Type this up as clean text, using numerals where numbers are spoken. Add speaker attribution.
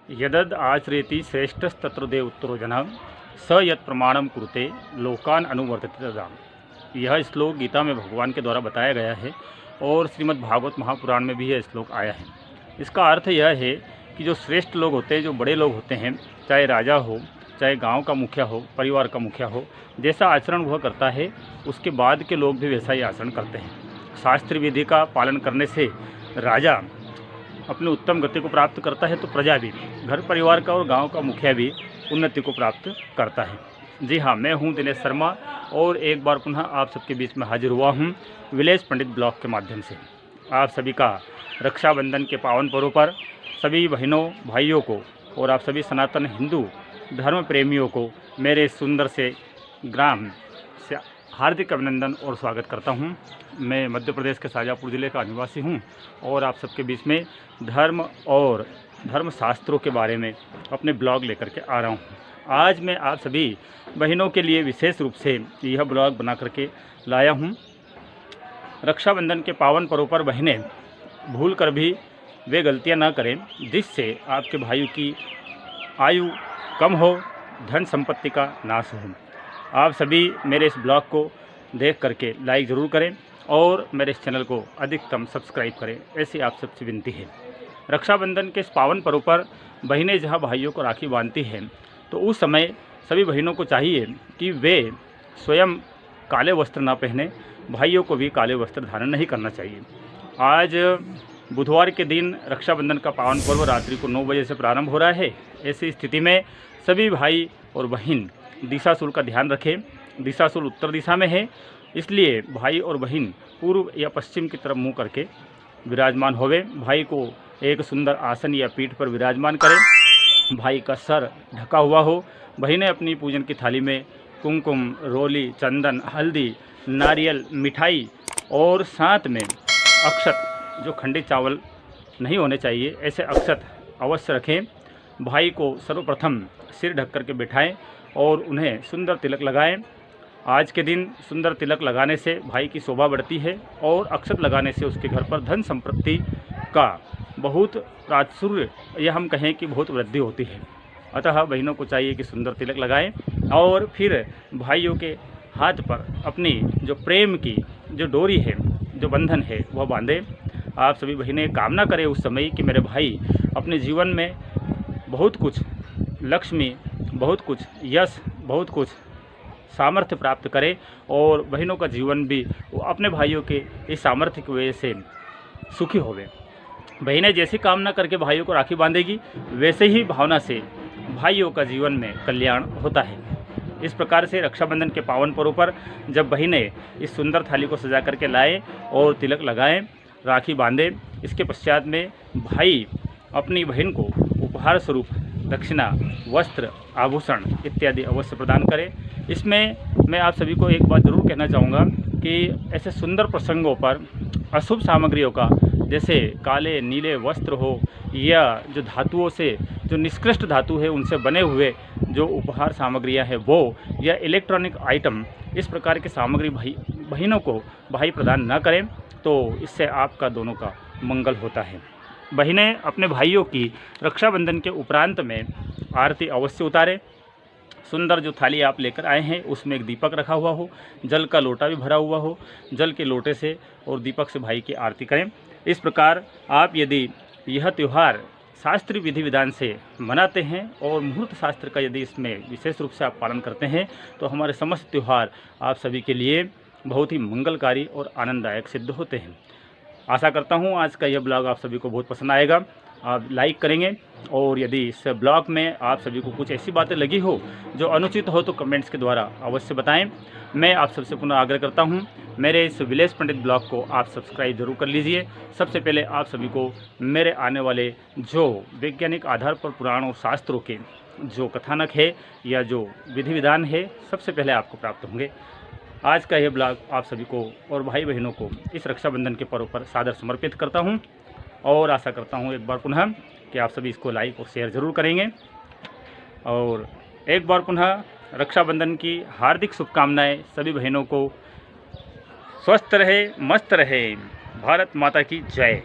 Speaker 1: यदद आचरेति श्रेष्ठस्तत्र देव उत्तरो जनः स यत् प्रमाणम कुरुते लोकान अनुवर्तते तदा। यह श्लोक गीता में भगवान के द्वारा बताया गया है और श्रीमद् भागवत महापुराण में भी यह श्लोक आया है। इसका अर्थ यह है कि जो श्रेष्ठ लोग होते हैं, जो बड़े लोग होते हैं, चाहे राजा हो, चाहे गांव का मुखिया हो, परिवार का मुखिया हो, जैसा आचरण वह करता है उसके बाद के लोग भी वैसा ही आचरण करते हैं। शास्त्र विधि का पालन करने से राजा अपनी उत्तम गति को प्राप्त करता है, तो प्रजा भी, घर परिवार का और गांव का मुखिया भी उन्नति को प्राप्त करता है। जी हाँ, मैं हूं दिनेश शर्मा और एक बार पुनः आप सबके बीच में हाजिर हुआ हूं विलेज पंडित ब्लॉग के माध्यम से। आप सभी का रक्षाबंधन के पावन पर्व पर सभी बहनों भाइयों को और आप सभी सनातन हिंदू धर्म प्रेमियों को मेरे सुंदर से ग्राम से हार्दिक अभिनंदन और स्वागत करता हूं। मैं मध्य प्रदेश के शाजापुर ज़िले का निवासी हूं और आप सबके बीच में धर्म और धर्मशास्त्रों के बारे में अपने ब्लॉग लेकर के आ रहा हूं। आज मैं आप सभी बहनों के लिए विशेष रूप से यह ब्लॉग बना करके लाया हूं। रक्षाबंधन के पावन पर्व पर बहनें भूल कर भी वे गलतियां ना करें जिससे आपके भाइयों की आयु कम हो, धन संपत्ति का नाश हो। आप सभी मेरे इस ब्लॉग को देख करके लाइक ज़रूर करें और मेरे इस चैनल को अधिकतम सब्सक्राइब करें, ऐसी आप सबसे विनती है। रक्षाबंधन के इस पावन पर्व पर बहनें जहां भाइयों को राखी बांधती हैं तो उस समय सभी बहनों को चाहिए कि वे स्वयं काले वस्त्र ना पहने, भाइयों को भी काले वस्त्र धारण नहीं करना चाहिए। आज बुधवार के दिन रक्षाबंधन का पावन पर्व रात्रि को 9 बजे से प्रारंभ हो रहा है। ऐसी स्थिति में सभी भाई और बहन दिशाशूल का ध्यान रखें। दिशाशूल उत्तर दिशा में है, इसलिए भाई और बहन पूर्व या पश्चिम की तरफ मुंह करके विराजमान होवे। भाई को एक सुंदर आसन या पीठ पर विराजमान करें। भाई का सर ढका हुआ हो। बहनें अपनी पूजन की थाली में कुमकुम, रोली, चंदन, हल्दी, नारियल, मिठाई और साथ में अक्षत, जो खंडित चावल नहीं होने चाहिए, ऐसे अक्षत अवश्य रखें। भाई को सर्वप्रथम सिर ढक करके बिठाएं और उन्हें सुंदर तिलक लगाएं। आज के दिन सुंदर तिलक लगाने से भाई की शोभा बढ़ती है और अक्षत लगाने से उसके घर पर धन संपत्ति का बहुत प्राचुर्य, या हम कहें कि बहुत वृद्धि होती है। अतः बहनों को चाहिए कि सुंदर तिलक लगाएं और फिर भाइयों के हाथ पर अपनी जो प्रेम की जो डोरी है, जो बंधन है, वह बांधें। आप सभी बहनें कामना करें उस समय कि मेरे भाई अपने जीवन में बहुत कुछ लक्ष्मी, बहुत कुछ यश, बहुत कुछ सामर्थ्य प्राप्त करे और बहनों का जीवन भी अपने भाइयों के इस सामर्थ्य की वजह से सुखी होवे। बहनें जैसी कामना करके भाइयों को राखी बांधेगी, वैसे ही भावना से भाइयों का जीवन में कल्याण होता है। इस प्रकार से रक्षाबंधन के पावन पर्व पर जब बहनें इस सुंदर थाली को सजा करके लाएं और तिलक लगाएं, राखी बांधें, इसके पश्चात में भाई अपनी बहन को उपहार स्वरूप दक्षिणा, वस्त्र, आभूषण इत्यादि अवश्य प्रदान करें। इसमें मैं आप सभी को एक बात ज़रूर कहना चाहूँगा कि ऐसे सुंदर प्रसंगों पर अशुभ सामग्रियों का, जैसे काले नीले वस्त्र हो या जो धातुओं से, जो निष्कृष्ट धातु है उनसे बने हुए जो उपहार सामग्रियां हैं वो, या इलेक्ट्रॉनिक आइटम, इस प्रकार की सामग्री बहनों को भाई प्रदान न करें, तो इससे आपका दोनों का मंगल होता है। बहनें अपने भाइयों की रक्षाबंधन के उपरांत में आरती अवश्य उतारें। सुंदर जो थाली आप लेकर आए हैं उसमें एक दीपक रखा हुआ हो, जल का लोटा भी भरा हुआ हो, जल के लोटे से और दीपक से भाई की आरती करें। इस प्रकार आप यदि यह त्यौहार शास्त्रीय विधि विधान से मनाते हैं और मुहूर्त शास्त्र का यदि इसमें विशेष रूप से आप पालन करते हैं तो हमारे समस्त त्यौहार आप सभी के लिए बहुत ही मंगलकारी और आनंददायक सिद्ध होते हैं। आशा करता हूँ आज का यह ब्लॉग आप सभी को बहुत पसंद आएगा। आप लाइक करेंगे और यदि इस ब्लॉग में आप सभी को कुछ ऐसी बातें लगी हो जो अनुचित हो तो कमेंट्स के द्वारा अवश्य बताएं। मैं आप सबसे पुनः आग्रह करता हूं, मेरे इस विलेज पंडित ब्लॉग को आप सब्सक्राइब जरूर कर लीजिए। सबसे पहले आप सभी को मेरे आने वाले जो वैज्ञानिक आधार पर पुराण और शास्त्रों के जो कथानक है या जो विधि विधान है, सबसे पहले आपको प्राप्त होंगे। आज का यह ब्लॉग आप सभी को और भाई बहनों को इस रक्षाबंधन के पर्व पर सादर समर्पित करता हूं और आशा करता हूं एक बार पुनः कि आप सभी इसको लाइक और शेयर ज़रूर करेंगे। और एक बार पुनः रक्षाबंधन की हार्दिक शुभकामनाएं सभी बहनों को। स्वस्थ रहे, मस्त रहे। भारत माता की जय।